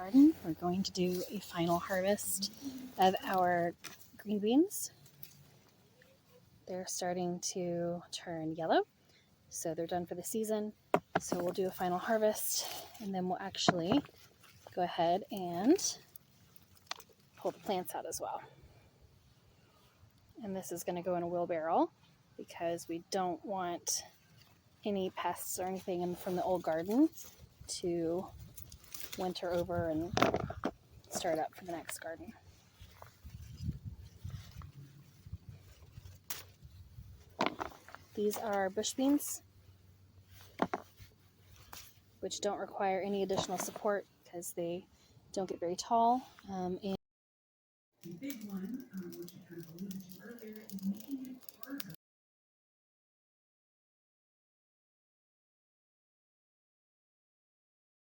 garden. We're going to do a final harvest of our green beans. They're starting to turn yellow, so they're done for the season. So we'll do a final harvest, and then we'll actually go ahead and pull the plants out as well. And this is going to go in a wheelbarrow because we don't want any pests or anything from the old garden to winter over and start up for the next garden. These are bush beans, which don't require any additional support because they don't get very tall. And